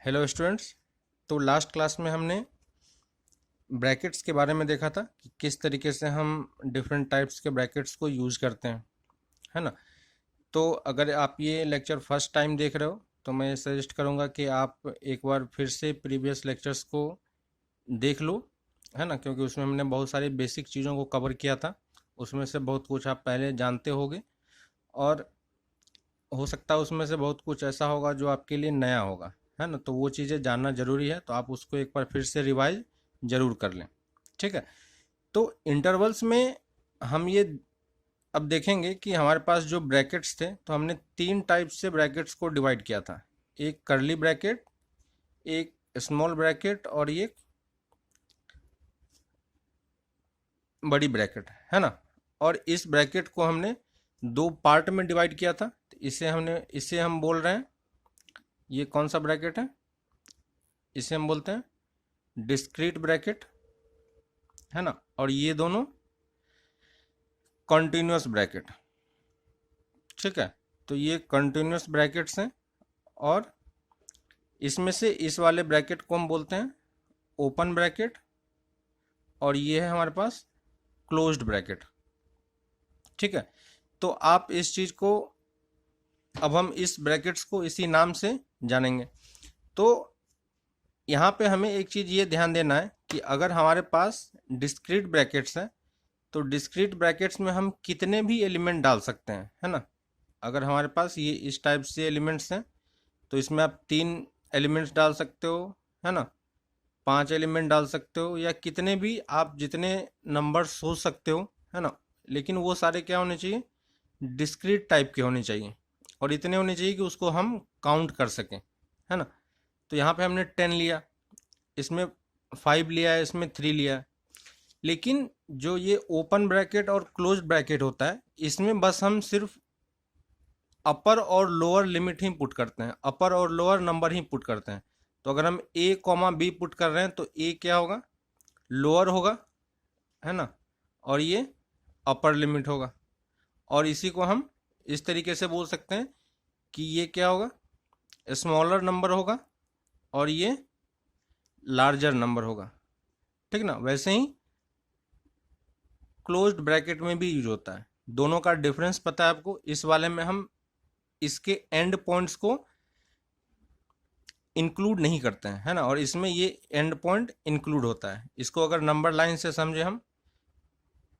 Hello students. तो last class में हमने ब्रैकेट्स के बारे में देखा था कि किस तरीके से हम डिफरेंट टाइप्स के ब्रैकेट्स को यूज़ करते हैं, है ना। तो अगर आप ये लेक्चर फर्स्ट टाइम देख रहे हो तो मैं सजेस्ट करूँगा कि आप एक बार फिर से प्रीवियस लेक्चर्स को देख लो, है ना, क्योंकि उसमें हमने बहुत सारी बेसिक चीज़ों को कवर किया था। उसमें से बहुत कुछ आप पहले जानते होगे और हो सकता है उसमें से बहुत कुछ ऐसा होगा जो आपके लिए नया होगा, है ना। तो वो चीज़ें जानना ज़रूरी है, तो आप उसको एक बार फिर से रिवाइज ज़रूर कर लें, ठीक है। तो इंटरवल्स में हम ये अब देखेंगे कि हमारे पास जो ब्रैकेट्स थे तो हमने तीन टाइप से ब्रैकेट्स को डिवाइड किया था। एक कर्ली ब्रैकेट, एक स्मॉल ब्रैकेट और एक बड़ी ब्रैकेट, है ना। और इस ब्रैकेट को हमने दो पार्ट में डिवाइड किया था। तो इसे हम बोल रहे हैं, ये कौन सा ब्रैकेट है, इसे हम बोलते हैं डिस्क्रीट ब्रैकेट, है ना। और ये दोनों कॉन्टिन्यूस ब्रैकेट, ठीक है। तो ये कॉन्टिन्यूस ब्रैकेट्स हैं और इसमें से इस वाले ब्रैकेट को हम बोलते हैं ओपन ब्रैकेट और ये है हमारे पास क्लोज्ड ब्रैकेट, ठीक है। तो आप इस चीज़ को, अब हम इस ब्रैकेट्स को इसी नाम से जानेंगे। तो यहाँ पे हमें एक चीज़ ये ध्यान देना है कि अगर हमारे पास डिस्क्रीट ब्रैकेट्स हैं तो डिस्क्रीट ब्रैकेट्स में हम कितने भी एलिमेंट डाल सकते हैं, है ना। अगर हमारे पास ये इस टाइप से एलिमेंट्स हैं तो इसमें आप 3 एलिमेंट्स डाल सकते हो, है ना, 5 एलिमेंट डाल सकते हो, या कितने भी आप जितने नंबर सोच सकते हो, है ना। लेकिन वो सारे क्या होने चाहिए, डिस्क्रीट टाइप के होने चाहिए और इतने होने चाहिए कि उसको हम काउंट कर सकें, है ना। तो यहाँ पे हमने 10 लिया, इसमें 5 लिया है, इसमें 3 लिया है। लेकिन जो ये ओपन ब्रैकेट और क्लोज ब्रैकेट होता है इसमें बस हम सिर्फ अपर और लोअर लिमिट ही पुट करते हैं, अपर और लोअर नंबर ही पुट करते हैं। तो अगर हम ए कॉमा बी पुट कर रहे हैं तो ए क्या होगा, लोअर होगा, है ना, और ये अपर लिमिट होगा। और इसी को हम इस तरीके से बोल सकते हैं कि ये क्या होगा, स्मॉलर नंबर होगा और ये लार्जर नंबर होगा, ठीक ना। वैसे ही क्लोज्ड ब्रैकेट में भी यूज होता है। दोनों का डिफरेंस पता है आपको। इस वाले में हम इसके एंड पॉइंट्स को इंक्लूड नहीं करते हैं, है ना, और इसमें ये एंड पॉइंट इंक्लूड होता है। इसको अगर नंबर लाइन से समझे हम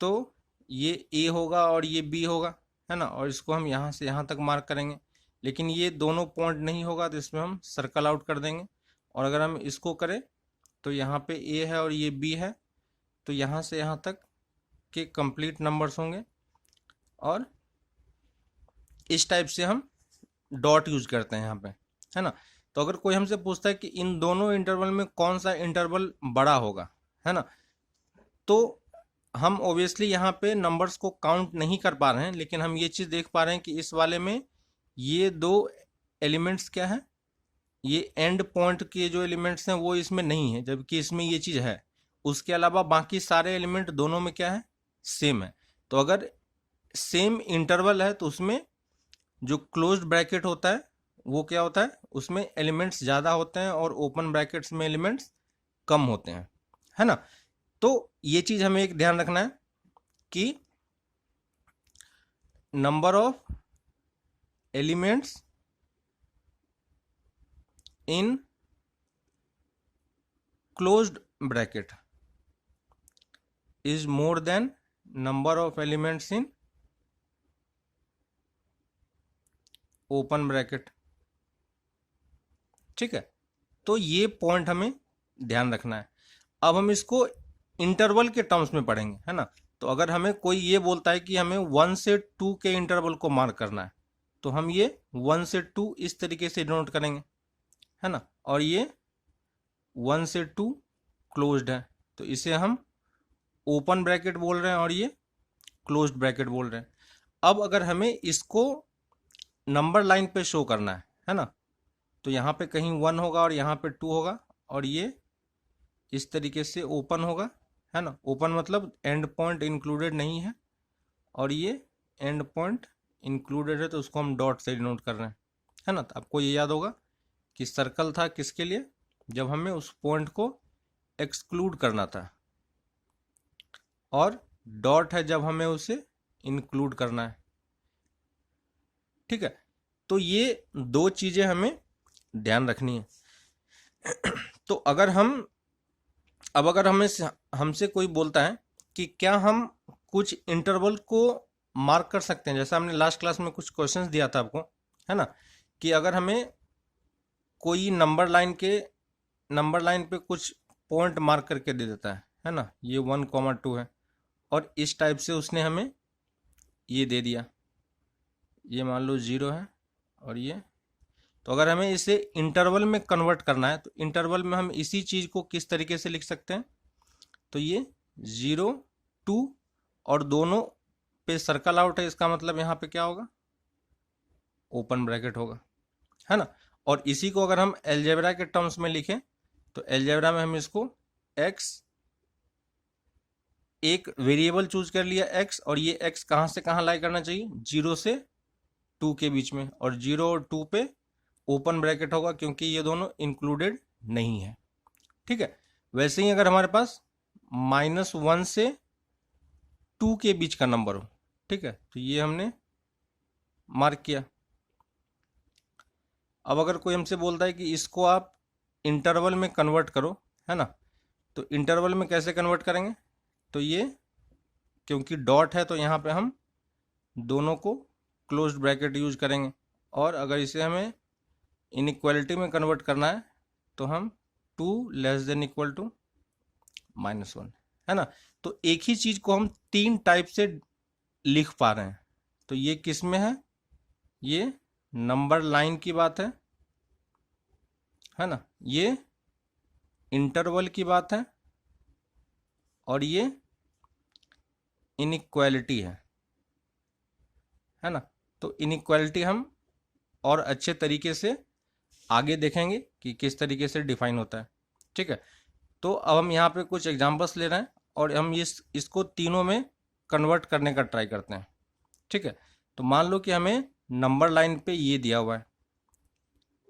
तो ये ए होगा और ये बी होगा, है ना, और इसको हम यहाँ से यहाँ तक मार्क करेंगे। लेकिन ये दोनों पॉइंट नहीं होगा तो इसमें हम सर्कल आउट कर देंगे। और अगर हम इसको करें तो यहाँ पे ए है और ये बी है, तो यहाँ से यहाँ तक के कंप्लीट नंबर्स होंगे। और इस टाइप से हम डॉट यूज करते हैं यहाँ पे, है ना। तो अगर कोई हमसे पूछता है कि इन दोनों इंटरवल में कौन सा इंटरवल बड़ा होगा, है ना, तो हम ऑब्वियसली यहाँ पे नंबर्स को काउंट नहीं कर पा रहे हैं, लेकिन हम ये चीज़ देख पा रहे हैं कि इस वाले में ये दो एलिमेंट्स क्या है, ये एंड पॉइंट के जो एलिमेंट्स हैं वो इसमें नहीं है, जबकि इसमें ये चीज़ है। उसके अलावा बाकी सारे एलिमेंट दोनों में क्या है, सेम है। तो अगर सेम इंटरवल है तो उसमें जो क्लोज्ड ब्रैकेट होता है वो क्या होता है, उसमें एलिमेंट्स ज़्यादा होते हैं और ओपन ब्रैकेट्स में एलिमेंट्स कम होते हैं, है ना। तो ये चीज़ हमें एक ध्यान रखना है कि number of elements in closed bracket is more than number of elements in open bracket, ठीक है। तो ये पॉइंट हमें ध्यान रखना है। अब हम इसको इंटरवल के टर्म्स में पढ़ेंगे, है ना। तो अगर हमें कोई ये बोलता है कि हमें 1 से 2 के इंटरवल को मार्क करना है तो हम ये 1 से 2 इस तरीके से डिनोट करेंगे, है ना। और ये 1 से 2 क्लोज्ड है तो इसे हम ओपन ब्रैकेट बोल रहे हैं और ये क्लोज्ड ब्रैकेट बोल रहे हैं। अब अगर हमें इसको नंबर लाइन पे शो करना है ना, तो यहाँ पे कहीं 1 होगा और यहाँ पे 2 होगा और ये इस तरीके से ओपन होगा, है ना। ओपन मतलब एंड पॉइंट इंक्लूडेड नहीं है और ये एंड पॉइंट इंक्लूडेड है, तो उसको हम डॉट से डिनोट कर रहे हैं, है ना। तो आपको ये याद होगा कि सर्कल था किसके लिए, जब हमें उस पॉइंट को एक्सक्लूड करना था, और डॉट है जब हमें उसे इंक्लूड करना है। ठीक है, तो ये दो चीजें हमें ध्यान रखनी है। तो अगर हमें हमसे कोई बोलता है कि क्या हम कुछ इंटरवल को मार्क कर सकते हैं, जैसा हमने लास्ट क्लास में कुछ क्वेश्चंस दिया था आपको, है ना, कि अगर हमें कोई नंबर लाइन पे कुछ पॉइंट मार्क करके दे देता है ना, ये 1,2 है, और इस टाइप से उसने हमें ये दे दिया, ये मान लो 0 है और ये, तो अगर हमें इसे इंटरवल में कन्वर्ट करना है तो इंटरवल में हम इसी चीज को किस तरीके से लिख सकते हैं, तो ये 0, 2 और दोनों पे सर्कल आउट है, इसका मतलब यहाँ पे क्या होगा, ओपन ब्रैकेट होगा, है ना। और इसी को अगर हम अलजेब्रा के टर्म्स में लिखें तो अलजेब्रा में हम इसको x, एक वेरिएबल चूज कर लिया x, और ये x कहाँ से कहाँ लाई करना चाहिए, 0 से 2 के बीच में, और 0 और 2 पे ओपन ब्रैकेट होगा क्योंकि ये दोनों इंक्लूडेड नहीं है। ठीक है, वैसे ही अगर हमारे पास -1 से 2 के बीच का नंबर हो, ठीक है, तो ये हमने मार्क किया। अब अगर कोई हमसे बोलता है कि इसको आप इंटरवल में कन्वर्ट करो, है ना, तो इंटरवल में कैसे कन्वर्ट करेंगे, तो ये क्योंकि डॉट है तो यहाँ पे हम दोनों को क्लोज्ड ब्रैकेट यूज करेंगे, और अगर इसे हमें इनइक्वालिटी में कन्वर्ट करना है तो हम 2 < -1, है ना। तो एक ही चीज को हम 3 टाइप से लिख पा रहे हैं। तो ये किस में है, ये नंबर लाइन की बात है ना, ये इंटरवल की बात है, और ये इनइक्वालिटी है ना। तो इनइक्वालिटी हम और अच्छे तरीके से आगे देखेंगे कि किस तरीके से डिफाइन होता है। ठीक है, तो अब हम यहाँ पे कुछ एग्जांपल्स ले रहे हैं और हम इसको तीनों में कन्वर्ट करने का ट्राई करते हैं। ठीक है, तो मान लो कि हमें नंबर लाइन पे ये दिया हुआ है,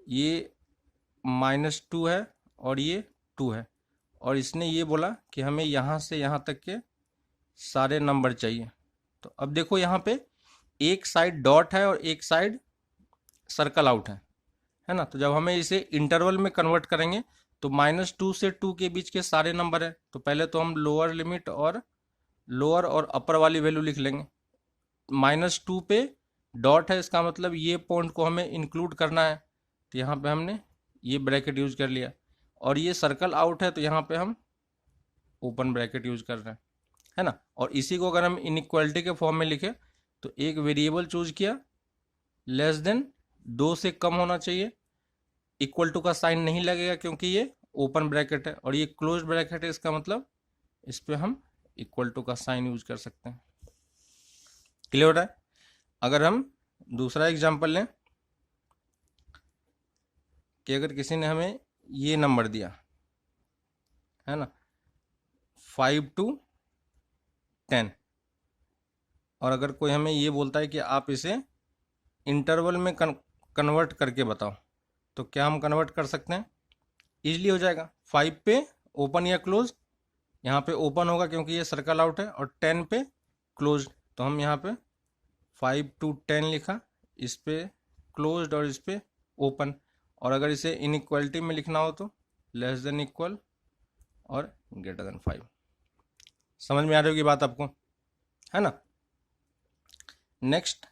ये -2 है और ये 2 है, और इसने ये बोला कि हमें यहाँ से यहाँ तक के सारे नंबर चाहिए। तो अब देखो यहाँ पे एक साइड डॉट है और एक साइड सर्कल आउट है ना। तो जब हमें इसे इंटरवल में कन्वर्ट करेंगे तो -2 से 2 के बीच के सारे नंबर है, तो पहले तो हम लोअर और अपर वाली वैल्यू लिख लेंगे। -2 पे डॉट है, इसका मतलब ये पॉइंट को हमें इंक्लूड करना है, तो यहाँ पे हमने ये ब्रैकेट यूज कर लिया, और ये सर्कल आउट है तो यहाँ पे हम ओपन ब्रैकेट यूज कर रहे हैं, है ना। और इसी को अगर हम इनइक्वालिटी के फॉर्म में लिखे तो एक वेरिएबल चूज किया, <2 से कम होना चाहिए, इक्वल टू का साइन नहीं लगेगा क्योंकि ये ओपन ब्रैकेट है, और ये क्लोज ब्रैकेट है, इसका मतलब इस पे हम इक्वल टू का साइन यूज कर सकते हैं। क्लियर हो रहा है। अगर हम दूसरा एग्जांपल लें कि अगर किसी ने हमें ये नंबर दिया है ना, 5 to 10, और अगर कोई हमें ये बोलता है कि आप इसे इंटरवल में कन्वर्ट करके बताओ, तो क्या हम कन्वर्ट कर सकते हैं, इजीली हो जाएगा। 5 पे ओपन या क्लोज, यहाँ पे ओपन होगा क्योंकि ये सर्कल आउट है, और 10 पे क्लोज, तो हम यहाँ पे 5 to 10 लिखा, इस पे क्लोज्ड और इस पे ओपन। और अगर इसे इनइक्वालिटी में लिखना हो तो <= और <5। समझ में आ रही होगी बात आपको, है ना। नेक्स्ट,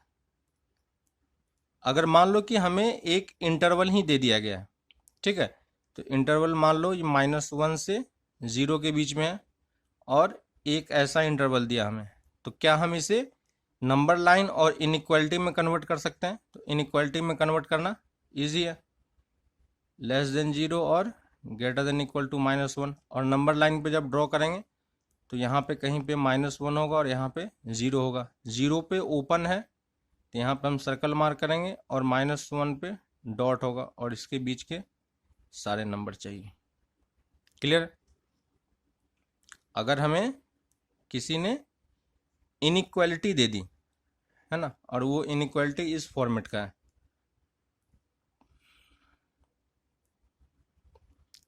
अगर मान लो कि हमें एक इंटरवल ही दे दिया गया है, ठीक है, तो इंटरवल मान लो ये -1 से 0 के बीच में है, और एक ऐसा इंटरवल दिया हमें, तो क्या हम इसे नंबर लाइन और इनइक्वालिटी में कन्वर्ट कर सकते हैं। तो इनइक्वालिटी में कन्वर्ट करना इजी है, <0 और <=-1, और नंबर लाइन पे जब ड्रॉ करेंगे तो यहाँ पे कहीं पे -1 होगा और यहाँ पे 0 होगा। 0 पे ओपन है तो यहाँ पे हम सर्कल मार्क करेंगे, और -1 पे डॉट होगा, और इसके बीच के सारे नंबर चाहिए। क्लियर। अगर हमें किसी ने इनइक्वालिटी दे दी है ना, और वो इनइक्वालिटी इस फॉर्मेट का है,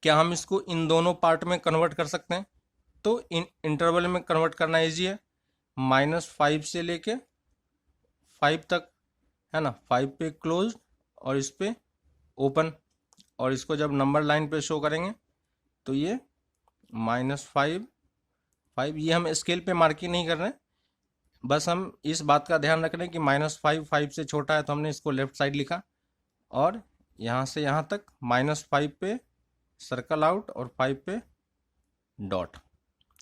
क्या हम इसको इन दोनों पार्ट में कन्वर्ट कर सकते हैं? तो इन इंटरवल में कन्वर्ट करना इजी है। -5 से लेके 5 तक, है ना, 5 पे क्लोज और इस पे ओपन, और इसको जब नंबर लाइन पे शो करेंगे तो ये -5 5, ये हम स्केल पे मार्किंग नहीं कर रहे हैं, बस हम इस बात का ध्यान रख रहे हैं कि -5 5 से छोटा है तो हमने इसको लेफ्ट साइड लिखा, और यहाँ से यहाँ तक -5 पे सर्कल आउट और 5 पे डॉट,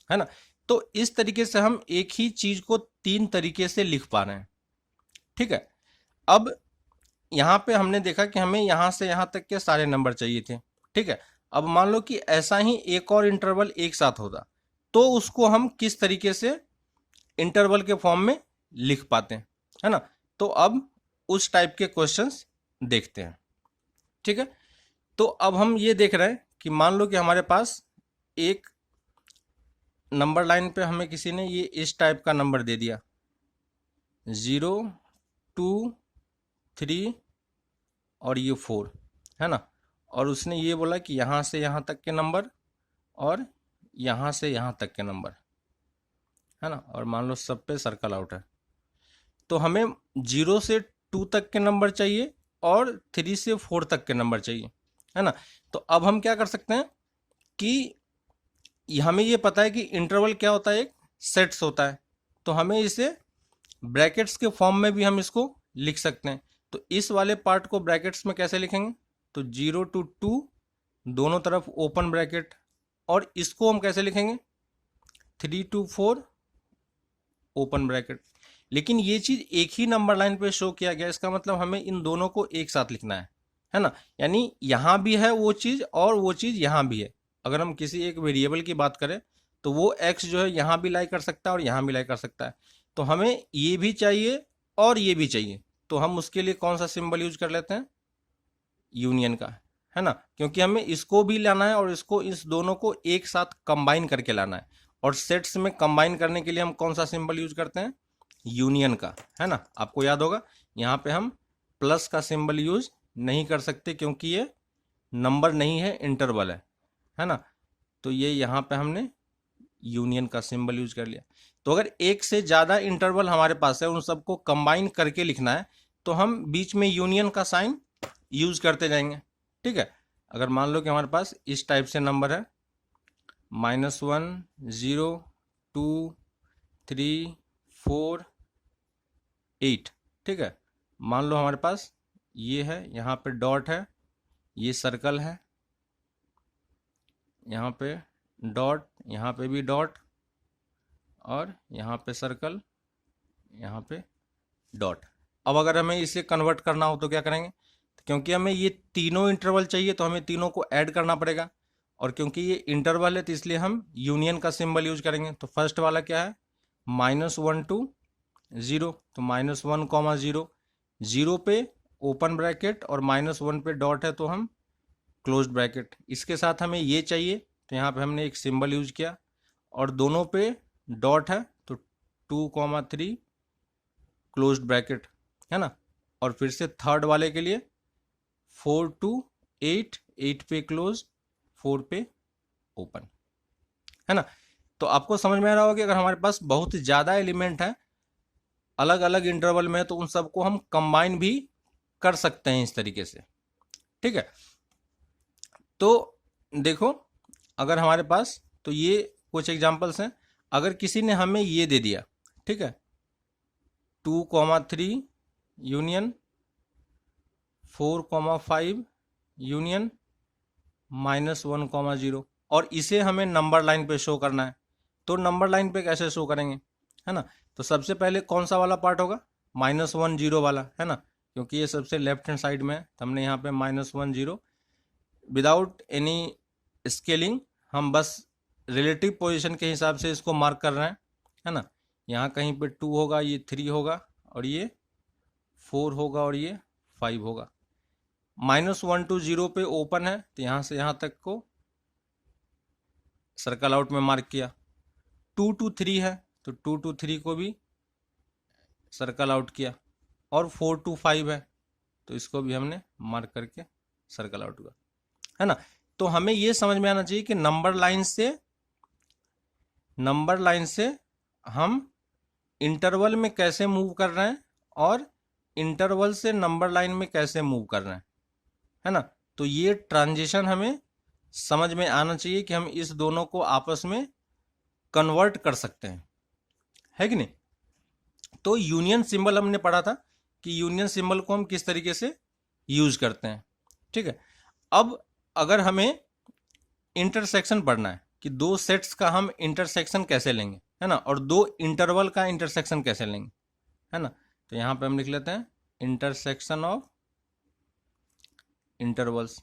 है ना। तो इस तरीके से हम एक ही चीज को 3 तरीके से लिख पा रहे हैं, ठीक है। अब यहाँ पे हमने देखा कि हमें यहाँ से यहाँ तक के सारे नंबर चाहिए थे, ठीक है। अब मान लो कि ऐसा ही एक और इंटरवल एक साथ होता तो उसको हम किस तरीके से इंटरवल के फॉर्म में लिख पाते हैं, है ना। तो अब उस टाइप के क्वेश्चंस देखते हैं, ठीक है। तो अब हम ये देख रहे हैं कि मान लो कि हमारे पास एक नंबर लाइन पे हमें किसी ने ये इस टाइप का नंबर दे दिया 0 2 3 और ये 4, है ना, और उसने ये बोला कि यहाँ से यहाँ तक के नंबर और यहाँ से यहाँ तक के नंबर, है ना, और मान लो सब पे सर्कल आउट है। तो हमें 0 से 2 तक के नंबर चाहिए और 3 से 4 तक के नंबर चाहिए, है ना। तो अब हम क्या कर सकते हैं कि हमें ये पता है कि इंटरवल क्या होता है, एक सेट्स होता है, तो हमें इसे ब्रैकेट्स के फॉर्म में भी हम इसको लिख सकते हैं। तो इस वाले पार्ट को ब्रैकेट्स में कैसे लिखेंगे, तो 0 to 2 दोनों तरफ ओपन ब्रैकेट, और इसको हम कैसे लिखेंगे 3 to 4 ओपन ब्रैकेट। लेकिन ये चीज एक ही नंबर लाइन पे शो किया गया, इसका मतलब हमें इन दोनों को एक साथ लिखना है ना। यानी यहाँ भी है वो चीज और वो चीज यहाँ भी है। अगर हम किसी एक वेरिएबल की बात करें तो वो x जो है यहाँ भी लाई कर सकता है और यहाँ भी लाई कर सकता है, तो हमें ये भी चाहिए और ये भी चाहिए, तो हम उसके लिए कौन सा सिंबल यूज कर लेते हैं, यूनियन का, है ना, क्योंकि हमें इसको भी लाना है और इसको, इस दोनों को एक साथ कंबाइन करके लाना है, और सेट्स में कंबाइन करने के लिए हम कौन सा सिंबल यूज करते हैं, यूनियन का, है ना। आपको याद होगा यहाँ पे हम प्लस का सिंबल यूज नहीं कर सकते क्योंकि ये नंबर नहीं है, इंटरवल है ना। तो ये यहाँ पे हमने यूनियन का सिंबल यूज कर लिया। तो अगर एक से ज़्यादा इंटरवल हमारे पास है, उन सबको कंबाइन करके लिखना है, तो हम बीच में यूनियन का साइन यूज करते जाएंगे, ठीक है। अगर मान लो कि हमारे पास इस टाइप से नंबर है -1 0 2 3 4 8, ठीक है। मान लो हमारे पास ये है, यहाँ पे डॉट है, ये सर्कल है, यहाँ पे डॉट, यहाँ पे भी डॉट, और यहाँ पे सर्कल, यहाँ पे डॉट। अब अगर हमें इसे कन्वर्ट करना हो तो क्या करेंगे, क्योंकि हमें ये तीनों इंटरवल चाहिए तो हमें तीनों को ऐड करना पड़ेगा, और क्योंकि ये इंटरवल है तो इसलिए हम यूनियन का सिंबल यूज करेंगे। तो फर्स्ट वाला क्या है, -1 to 0, तो -1, 0, 0 पे ओपन ब्रैकेट और -1 पे डॉट है तो हम क्लोज ब्रैकेट। इसके साथ हमें ये चाहिए तो यहाँ पे हमने एक सिंबल यूज किया, और दोनों पे डॉट है तो 2, 3 क्लोज ब्रैकेट, है ना। और फिर से थर्ड वाले के लिए 4 to 8, 8 पे क्लोज, 4 पे ओपन, है ना। तो आपको समझ में आ रहा होगा कि अगर हमारे पास बहुत ज़्यादा एलिमेंट है अलग अलग इंटरवल में तो उन सबको हम कंबाइन भी कर सकते हैं इस तरीके से, ठीक है। तो देखो अगर हमारे पास, तो ये कुछ एग्जांपल्स हैं। अगर किसी ने हमें ये दे दिया, ठीक है, 2, 3 यूनियन, 4, 5 यूनियन, -1, 0, और इसे हमें नंबर लाइन पे शो करना है, तो नंबर लाइन पे कैसे शो करेंगे, है ना। तो सबसे पहले कौन सा वाला पार्ट होगा, -1 0 वाला, है ना, क्योंकि ये सबसे लेफ्ट हैंड साइड में है, तो हमने यहाँ पे -1 0 विदाउट एनी स्केलिंग, हम बस रिलेटिव पोजीशन के हिसाब से इसको मार्क कर रहे हैं, है ना। यहाँ कहीं पे 2 होगा, ये 3 होगा, और ये 4 होगा, और ये 5 होगा। -1 to 0 पे ओपन है तो यहाँ से यहाँ तक को सर्कल आउट में मार्क किया। 2 to 3 है तो 2 to 3 को भी सर्कल आउट किया, और 4 to 5 है तो इसको भी हमने मार्क करके सर्कल आउट किया, है ना। तो हमें ये समझ में आना चाहिए कि नंबर लाइन से हम इंटरवल में कैसे मूव कर रहे हैं और इंटरवल से नंबर लाइन में कैसे मूव कर रहे हैं, है ना। तो ये ट्रांजिशन हमें समझ में आना चाहिए कि हम इस दोनों को आपस में कन्वर्ट कर सकते हैं, है कि नहीं। तो यूनियन सिंबल हमने पढ़ा था कि यूनियन सिंबल को हम किस तरीके से यूज करते हैं, ठीक है। अब अगर हमें इंटरसेक्शन पढ़ना है कि दो सेट्स का हम इंटरसेक्शन कैसे लेंगे, है ना, और दो इंटरवल का इंटरसेक्शन कैसे लेंगे, है ना। तो यहां पे हम लिख लेते हैं इंटरसेक्शन ऑफ इंटरवल्स।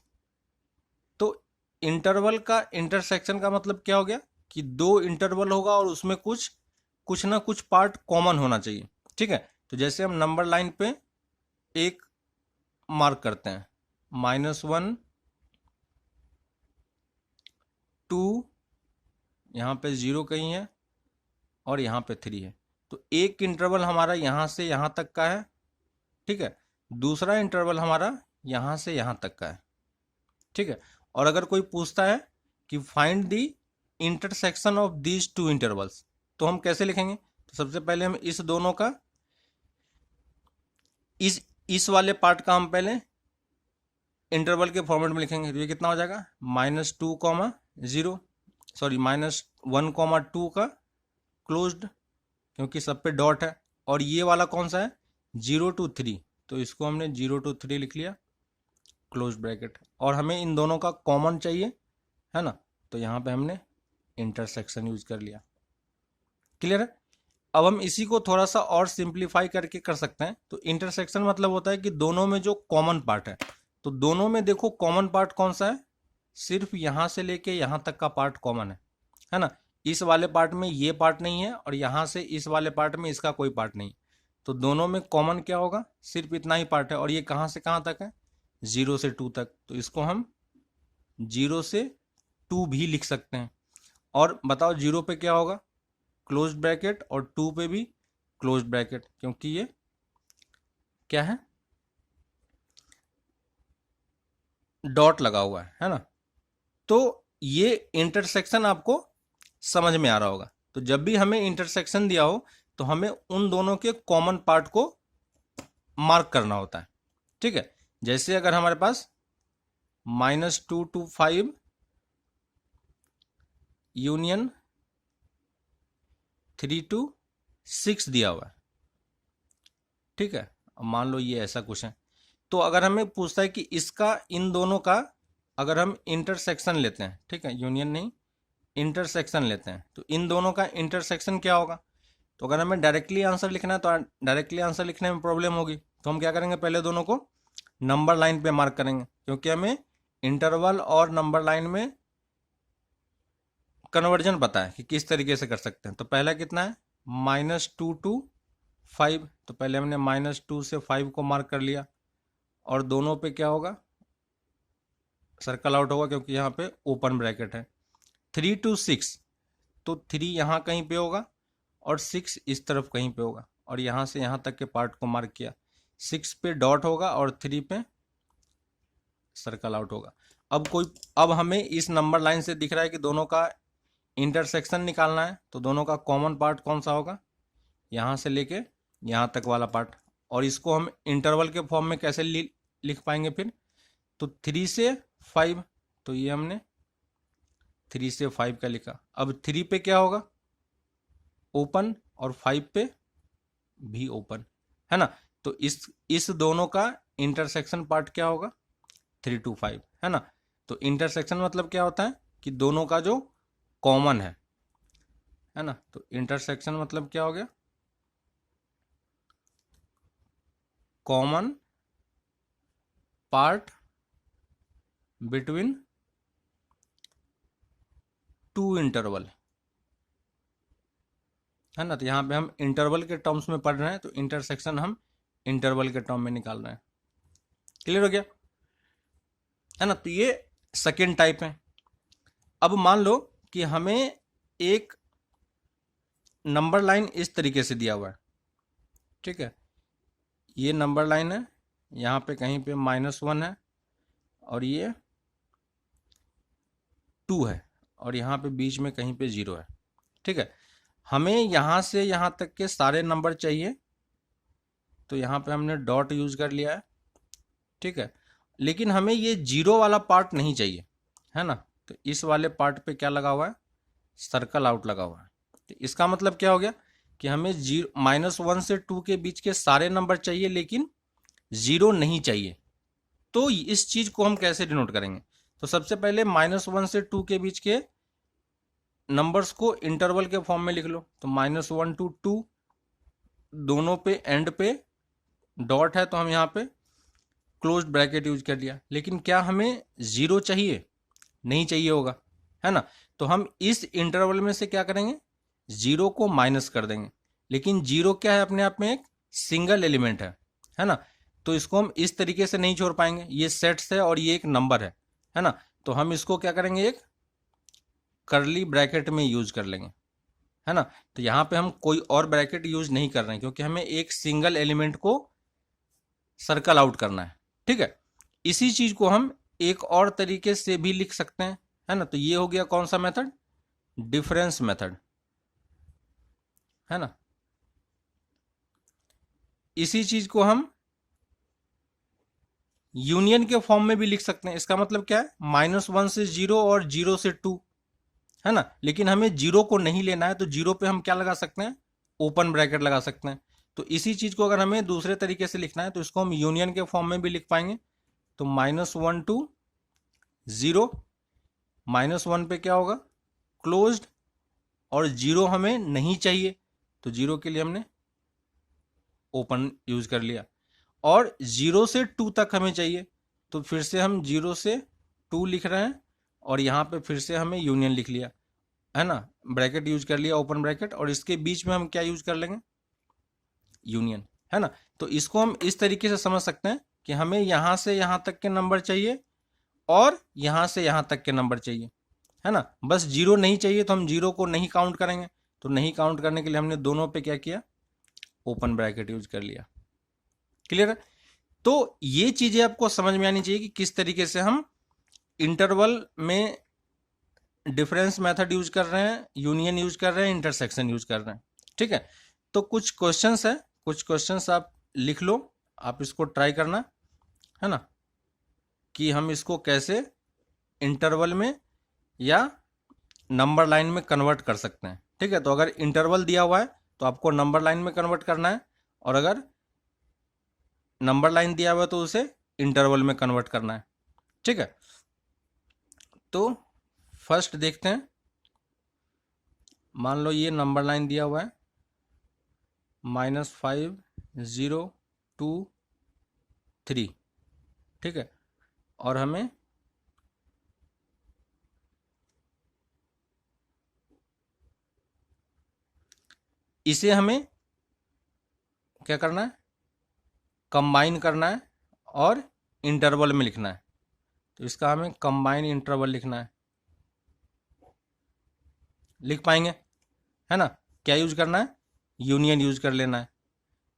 तो इंटरवल का इंटरसेक्शन का मतलब क्या हो गया कि दो इंटरवल होगा और उसमें कुछ ना कुछ पार्ट कॉमन होना चाहिए, ठीक है। तो जैसे हम नंबर लाइन पे एक मार्क करते हैं, -1 2, यहाँ पे 0 कहीं है और यहाँ पे 3 है। तो एक इंटरवल हमारा यहाँ से यहाँ तक का है, ठीक है। दूसरा इंटरवल हमारा यहाँ से यहाँ तक का है, ठीक है। और अगर कोई पूछता है कि find the intersection of these two intervals, तो हम कैसे लिखेंगे। तो सबसे पहले हम इस दोनों का इस वाले पार्ट का हम पहले इंटरवल के फॉर्मेट में लिखेंगे। तो ये कितना हो जाएगा -2, 0 -1, 2 का क्लोज्ड, क्योंकि सब पे डॉट है। और ये वाला कौन सा है 0 to 3, तो इसको हमने 0 to 3 लिख लिया क्लोज ब्रैकेट। और हमें इन दोनों का कॉमन चाहिए, है ना, तो यहाँ पे हमने इंटरसेक्शन यूज कर लिया। क्लियर है। अब हम इसी को थोड़ा सा और सिंप्लीफाई करके कर सकते हैं। तो इंटरसेक्शन मतलब होता है कि दोनों में जो कॉमन पार्ट है, तो दोनों में देखो कॉमन पार्ट कौन सा है, सिर्फ यहां से लेके यहां तक का पार्ट कॉमन है ना। इस वाले पार्ट में ये पार्ट नहीं है और यहां से इस वाले पार्ट में इसका कोई पार्ट नहीं। तो दोनों में कॉमन क्या होगा, सिर्फ इतना ही पार्ट है। और ये कहां से कहां तक है 0 से 2 तक, तो इसको हम 0 से 2 भी लिख सकते हैं। और बताओ 0 पे क्या होगा क्लोज ब्रैकेट और 2 पे भी क्लोज ब्रैकेट, क्योंकि ये क्या है डॉट लगा हुआ है ना। तो ये इंटरसेक्शन आपको समझ में आ रहा होगा। तो जब भी हमें इंटरसेक्शन दिया हो तो हमें उन दोनों के कॉमन पार्ट को मार्क करना होता है, ठीक है। जैसे अगर हमारे पास -2 to 5 यूनियन 3 to 6 दिया हुआ है, ठीक है। अब मान लो ये ऐसा कुछ है। तो अगर हमें पूछता है कि इसका इन दोनों का अगर हम इंटरसेक्शन लेते हैं, ठीक है, यूनियन नहीं इंटरसेक्शन लेते हैं, तो इन दोनों का इंटरसेक्शन क्या होगा। तो अगर हमें डायरेक्टली आंसर लिखना है तो डायरेक्टली आंसर लिखने में प्रॉब्लम होगी। तो हम क्या करेंगे, पहले दोनों को नंबर लाइन पे मार्क करेंगे, क्योंकि हमें इंटरवल और नंबर लाइन में कन्वर्जन पता है कि किस तरीके से कर सकते हैं। तो पहला कितना है -2 to 5, तो पहले हमने -2 से 5 को मार्क कर लिया। और दोनों पे क्या होगा सर्कल आउट होगा, क्योंकि यहाँ पे ओपन ब्रैकेट है। 3 to 6, तो 3 यहाँ कहीं पे होगा और 6 इस तरफ कहीं पे होगा। और यहाँ से यहाँ तक के पार्ट को मार्क किया, 6 पे डॉट होगा और 3 पे सर्कल आउट होगा। अब हमें इस नंबर लाइन से दिख रहा है कि दोनों का इंटरसेक्शन निकालना है। तो दोनों का कॉमन पार्ट कौन सा होगा, यहाँ से लेके यहाँ तक वाला पार्ट। और इसको हम इंटरवल के फॉर्म में कैसे लिख पाएंगे फिर, तो 3 से 5, तो ये हमने 3 से 5 का लिखा। अब 3 पे क्या होगा ओपन और 5 पे भी ओपन, है ना। तो इस दोनों का इंटरसेक्शन पार्ट क्या होगा 3 to 5, है ना। तो इंटरसेक्शन मतलब क्या होता है कि दोनों का जो कॉमन है ना। तो इंटरसेक्शन मतलब क्या हो गया common part between two interval, है ना। तो यहाँ पे हम इंटरवल के टर्म्स में पढ़ रहे हैं, तो इंटरसेक्शन हम इंटरवल के टर्म में निकाल रहे हैं। क्लियर हो गया, है ना। तो ये सेकेंड टाइप है। अब मान लो कि हमें एक नंबर लाइन इस तरीके से दिया हुआ है, ठीक है। ये नंबर लाइन है, यहाँ पे कहीं पे -1 है और ये टू है और यहाँ पे बीच में कहीं पे 0 है। ठीक है, हमें यहाँ से यहाँ तक के सारे नंबर चाहिए, तो यहाँ पे हमने डॉट यूज कर लिया है। ठीक है, लेकिन हमें ये 0 वाला पार्ट नहीं चाहिए, है ना। तो इस वाले पार्ट पे क्या लगा हुआ है, सर्कल आउट लगा हुआ है। तो इसका मतलब क्या हो गया कि हमें -1 से 2 के बीच के सारे नंबर चाहिए लेकिन 0 नहीं चाहिए। तो इस चीज को हम कैसे डिनोट करेंगे, तो सबसे पहले -1 से 2 के बीच के नंबर्स को इंटरवल के फॉर्म में लिख लो। तो -1 to 2, दोनों पे एंड पे डॉट है तो हम यहाँ पे क्लोज्ड ब्रैकेट यूज कर लिया। लेकिन क्या हमें 0 चाहिए, नहीं चाहिए होगा, है ना। तो हम इस इंटरवल में से क्या करेंगे, 0 को माइनस कर देंगे। लेकिन 0 क्या है, अपने आप में एक सिंगल एलिमेंट है ना। तो इसको हम इस तरीके से नहीं छोड़ पाएंगे, ये सेट्स है और ये एक नंबर है ना। तो हम इसको क्या करेंगे, एक करली ब्रैकेट में यूज कर लेंगे, है ना। तो यहाँ पे हम कोई और ब्रैकेट यूज नहीं कर रहे हैं क्योंकि हमें एक सिंगल एलिमेंट को सर्कल आउट करना है। ठीक है, इसी चीज को हम एक और तरीके से भी लिख सकते हैं, है ना। तो ये हो गया कौन सा मेथड, डिफरेंस मेथड, है ना। इसी चीज को हम यूनियन के फॉर्म में भी लिख सकते हैं। इसका मतलब क्या है, -1 से 0 और 0 से 2, है ना। लेकिन हमें 0 को नहीं लेना है, तो 0 पे हम क्या लगा सकते हैं, ओपन ब्रैकेट लगा सकते हैं। तो इसी चीज को अगर हमें दूसरे तरीके से लिखना है तो इसको हम यूनियन के फॉर्म में भी लिख पाएंगे। तो -1 to 0, -1 पे क्या होगा, क्लोज्ड, और 0 हमें नहीं चाहिए तो 0 के लिए हमने ओपन यूज कर लिया। और 0 से 2 तक हमें चाहिए तो फिर से हम 0 से 2 लिख रहे हैं और यहाँ पे फिर से हमें यूनियन लिख लिया, है ना। ब्रैकेट यूज कर लिया, ओपन ब्रैकेट, और इसके बीच में हम क्या यूज कर लेंगे, यूनियन, है ना। तो इसको हम इस तरीके से समझ सकते हैं कि हमें यहाँ से यहाँ तक के नंबर चाहिए और यहाँ से यहाँ तक के नंबर चाहिए, है ना। बस 0 नहीं चाहिए तो हम 0 को नहीं काउंट करेंगे। तो नहीं काउंट करने के लिए हमने दोनों पे क्या किया, ओपन ब्रैकेट यूज कर लिया। क्लियर है। तो ये चीजें आपको समझ में आनी चाहिए कि किस तरीके से हम इंटरवल में डिफरेंस मेथड यूज कर रहे हैं, यूनियन यूज कर रहे हैं, इंटरसेक्शन यूज कर रहे हैं। ठीक है, तो कुछ क्वेश्चंस है, कुछ क्वेश्चंस आप लिख लो, आप इसको ट्राई करना, है ना, कि हम इसको कैसे इंटरवल में या नंबर लाइन में कन्वर्ट कर सकते हैं। ठीक है, तो अगर इंटरवल दिया हुआ है तो आपको नंबर लाइन में कन्वर्ट करना है, और अगर नंबर लाइन दिया हुआ है तो उसे इंटरवल में कन्वर्ट करना है। ठीक है, तो फर्स्ट देखते हैं। मान लो ये नंबर लाइन दिया हुआ है -5 0 2 3। ठीक है, और हमें इसे हमें क्या करना है, कंबाइन करना है और इंटरवल में लिखना है। तो इसका हमें कंबाइन इंटरवल लिखना है, लिख पाएंगे, है ना। क्या यूज करना है, यूनियन यूज कर लेना है।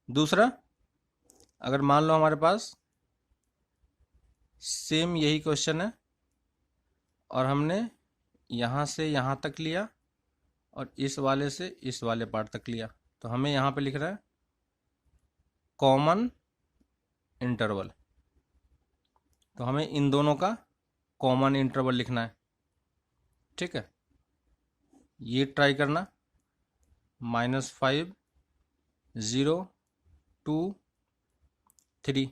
दूसरा, अगर मान लो हमारे पास सेम यही क्वेश्चन है और हमने यहाँ से यहाँ तक लिया और इस वाले से इस वाले पार्ट तक लिया, तो हमें यहाँ पे लिख रहा है कॉमन इंटरवल। तो हमें इन दोनों का कॉमन इंटरवल लिखना है। ठीक है, ये ट्राई करना, -5 0 2 3,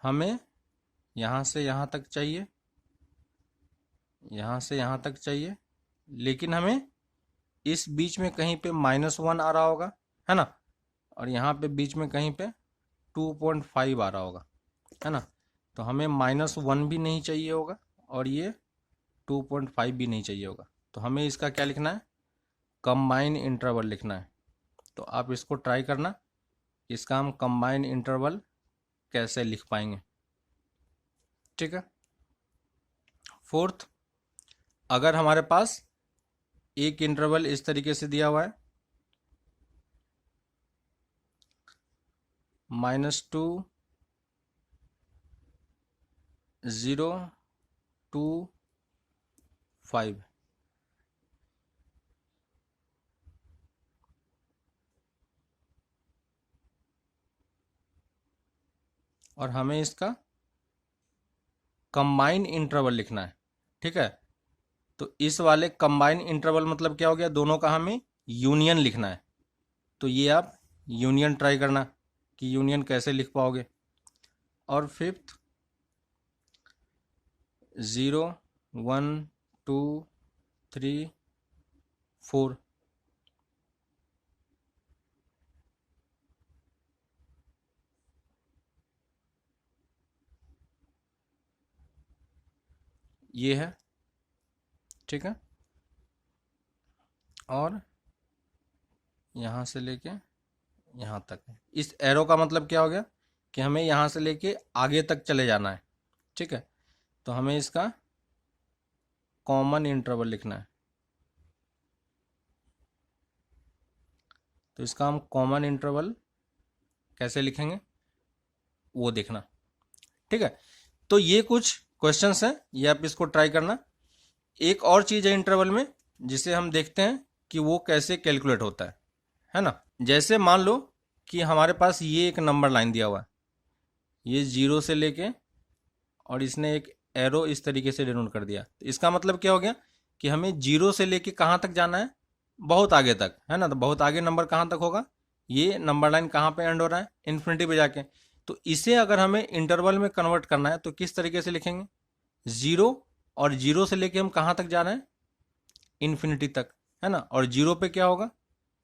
हमें यहाँ से यहाँ तक चाहिए, यहाँ से यहाँ तक चाहिए, लेकिन हमें इस बीच में कहीं पे -1 आ रहा होगा, है ना, और यहाँ पे बीच में कहीं पे 2.5 आ रहा होगा, है ना। तो हमें -1 भी नहीं चाहिए होगा और ये 2.5 भी नहीं चाहिए होगा। तो हमें इसका क्या लिखना है, कंबाइन इंटरवल लिखना है। तो आप इसको ट्राई करना, इसका हम कंबाइन इंटरवल कैसे लिख पाएंगे। ठीक है, फोर्थ, अगर हमारे पास एक इंटरवल इस तरीके से दिया हुआ है -2 0 2 5। और हमें इसका कंबाइन इंटरवल लिखना है, ठीक है। तो इस वाले कंबाइन इंटरवल मतलब क्या हो गया, दोनों का हमें यूनियन लिखना है। तो ये आप यूनियन ट्राई करना कि यूनियन कैसे लिख पाओगे। और फिफ्थ 0 1 2 3 4। ये है, ठीक है। और यहाँ से लेके यहाँ तक है। इस एरो का मतलब क्या हो गया कि हमें यहाँ से लेके आगे तक चले जाना है, ठीक है। तो हमें इसका कॉमन इंटरवल लिखना है। तो इसका हम कॉमन इंटरवल कैसे लिखेंगे वो देखना, ठीक है। तो ये कुछ क्वेश्चंस हैं, ये आप इसको ट्राई करना। एक और चीज़ है इंटरवल में जिसे हम देखते हैं कि वो कैसे कैलकुलेट होता है ना। जैसे मान लो कि हमारे पास ये एक नंबर लाइन दिया हुआ है, ये 0 से लेके, और इसने एक एरो इस तरीके से डिनोट कर दिया। तो इसका मतलब क्या हो गया कि हमें 0 से लेके कहाँ तक जाना है, बहुत आगे तक, है ना। तो बहुत आगे नंबर कहाँ तक होगा, ये नंबर लाइन कहाँ पे एंड हो रहा है, इन्फिनिटी पे जाके। तो इसे अगर हमें इंटरवल में कन्वर्ट करना है तो किस तरीके से लिखेंगे, 0, और 0 से लेके हम कहाँ तक जा रहे हैं, इन्फिनिटी तक, है ना। और 0 पे क्या होगा,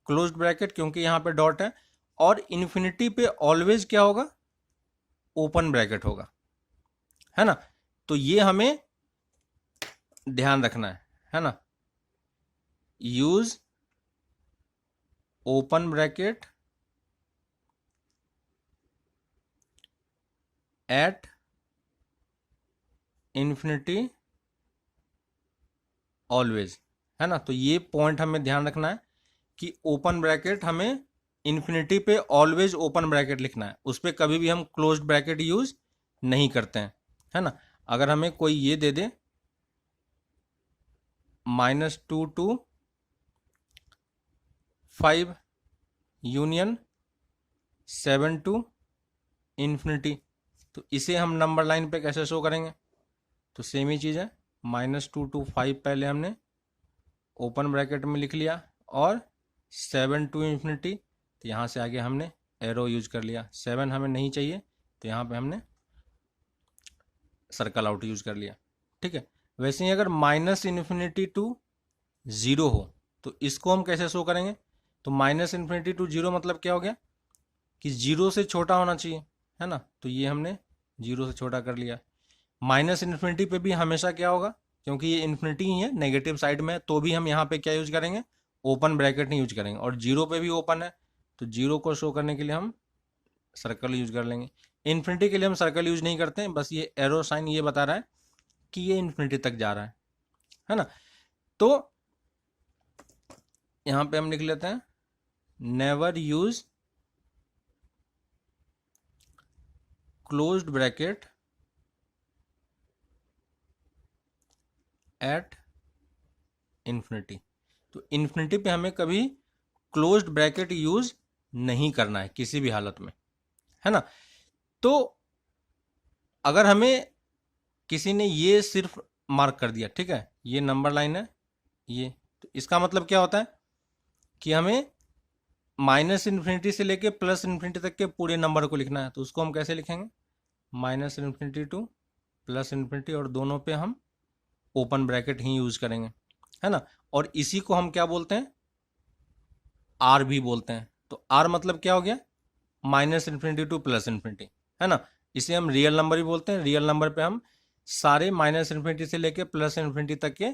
क्लोज्ड ब्रैकेट, क्योंकि यहाँ पे डॉट है। और इन्फिनिटी पे ऑलवेज क्या होगा, ओपन ब्रैकेट होगा, है ना। तो ये हमें ध्यान रखना है ना। Use open bracket at infinity always, है ना। तो ये पॉइंट हमें ध्यान रखना है कि ओपन ब्रैकेट हमें इन्फिनिटी पे ऑलवेज ओपन ब्रैकेट लिखना है, उस पर कभी भी हम क्लोज्ड ब्रैकेट यूज नहीं करते हैं, है ना। अगर हमें कोई ये दे दे -2 to 5 यूनियन 7 to इन्फिनिटी, तो इसे हम नंबर लाइन पे कैसे शो करेंगे। तो सेम ही चीज़ है, -2 to 5 पहले हमने ओपन ब्रैकेट में लिख लिया, और 7 to इन्फिनिटी, तो यहाँ से आगे हमने एरो यूज कर लिया। 7 हमें नहीं चाहिए, तो यहाँ पे हमने सर्कल आउट यूज कर लिया, ठीक है। वैसे ही अगर -इन्फिनिटी टू 0 हो तो इसको हम कैसे शो करेंगे। तो -इन्फिनिटी टू 0 मतलब क्या हो गया कि 0 से छोटा होना चाहिए, है ना। तो ये हमने 0 से छोटा कर लिया। -इन्फिनिटी पे भी हमेशा क्या होगा, क्योंकि ये इन्फिनिटी ही है, नेगेटिव साइड में, तो भी हम यहाँ पे क्या यूज करेंगे, ओपन ब्रैकेट नहीं यूज करेंगे। और 0 पे भी ओपन है, तो 0 को शो करने के लिए हम सर्कल यूज कर लेंगे। इन्फिनिटी के लिए हम सर्कल यूज नहीं करते हैं, बस ये एरो साइन ये बता रहा है कि ये इन्फिनिटी तक जा रहा है ना। तो यहां पे हम लिख लेते हैं never use closed bracket at infinity. तो इन्फिनिटी पे हमें कभी क्लोज्ड ब्रैकेट यूज नहीं करना है किसी भी हालत में, है ना। तो अगर हमें किसी ने ये सिर्फ मार्क कर दिया, ठीक है, ये नंबर लाइन है ये, तो इसका मतलब क्या होता है कि हमें -इन्फिनिटी से लेके +इन्फिनिटी तक के पूरे नंबर को लिखना है। तो उसको हम कैसे लिखेंगे, -इन्फिनिटी टू +इन्फिनिटी, और दोनों पे हम ओपन ब्रैकेट ही यूज करेंगे, है ना। और इसी को हम क्या बोलते हैं, आर भी बोलते हैं। तो आर मतलब क्या हो गया, -इन्फिनिटी टू +इन्फिनिटी, है ना। इसे हम रियल नंबर भी बोलते हैं। रियल नंबर पे हम सारे -इन्फिनिटी से लेके +इन्फिनिटी तक के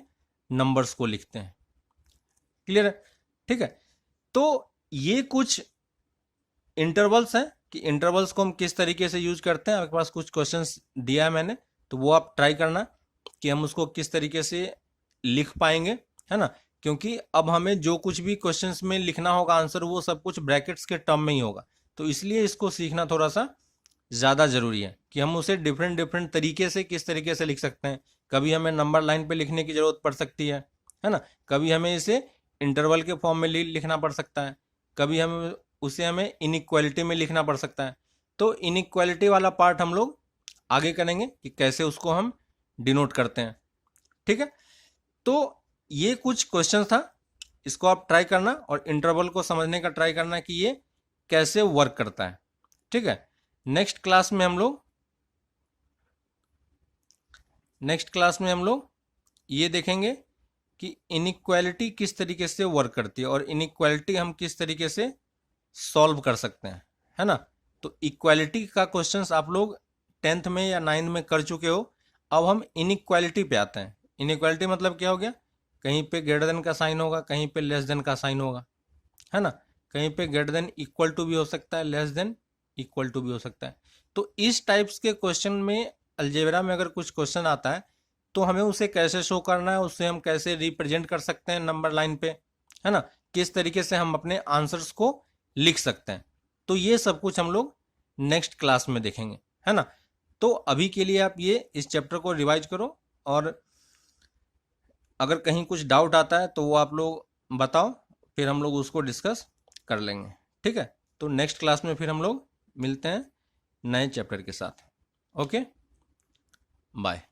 नंबर्स को लिखते हैं। क्लियर है, ठीक है। तो ये कुछ इंटरवल्स हैं कि इंटरवल्स को हम किस तरीके से यूज करते हैं। आपके पास कुछ क्वेश्चंस दिया है मैंने, तो वो आप ट्राई करना कि हम उसको किस तरीके से लिख पाएंगे, है ना। क्योंकि अब हमें जो कुछ भी क्वेश्चंस में लिखना होगा आंसर, वो सब कुछ ब्रैकेट्स के टर्म में ही होगा। तो इसलिए इसको सीखना थोड़ा सा ज़्यादा ज़रूरी है कि हम उसे डिफरेंट डिफरेंट तरीके से किस तरीके से लिख सकते हैं, कभी हमें नंबर लाइन पे लिखने की ज़रूरत पड़ सकती है ना। कभी हमें इसे इंटरवल के फॉर्म में लिखना पड़ सकता है, कभी हमें इनइक्वालिटी में लिखना पड़ सकता है। तो इनइक्वालिटी वाला पार्ट हम लोग आगे करेंगे कि कैसे उसको हम डिनोट करते हैं। ठीक है, तो ये कुछ क्वेश्चन था, इसको आप ट्राई करना और इंटरवल को समझने का ट्राई करना कि ये कैसे वर्क करता है। ठीक है, नेक्स्ट क्लास में हम लोग ये देखेंगे कि इनइक्वालिटी किस तरीके से वर्क करती है और इनइक्वालिटी हम किस तरीके से सॉल्व कर सकते हैं, है ना। तो इक्वालिटी का क्वेश्चंस आप लोग 10th में या 9th में कर चुके हो। अब हम इनइक्वालिटी पे आते हैं। इनइक्वालिटी मतलब क्या हो गया, कहीं पे ग्रेटर देन का साइन होगा, कहीं पे लेस देन का साइन होगा, है ना। कहीं पे ग्रेटर देन इक्वल टू भी हो सकता है, लेस देन इक्वल टू भी हो सकता है। तो इस टाइप्स के क्वेश्चन में अलजेब्रा में अगर कुछ क्वेश्चन आता है तो हमें उसे कैसे शो करना है, उसे हम कैसे रिप्रेजेंट कर सकते हैं नंबर लाइन पे, है ना, किस तरीके से हम अपने आंसर्स को लिख सकते हैं। तो ये सब कुछ हम लोग नेक्स्ट क्लास में देखेंगे, है ना। तो अभी के लिए आप ये इस चैप्टर को रिवाइज करो और अगर कहीं कुछ डाउट आता है तो वो आप लोग बताओ, फिर हम लोग उसको डिस्कस कर लेंगे। ठीक है, तो नेक्स्ट क्लास में फिर हम लोग मिलते हैं नए चैप्टर के साथ। Okay, bye.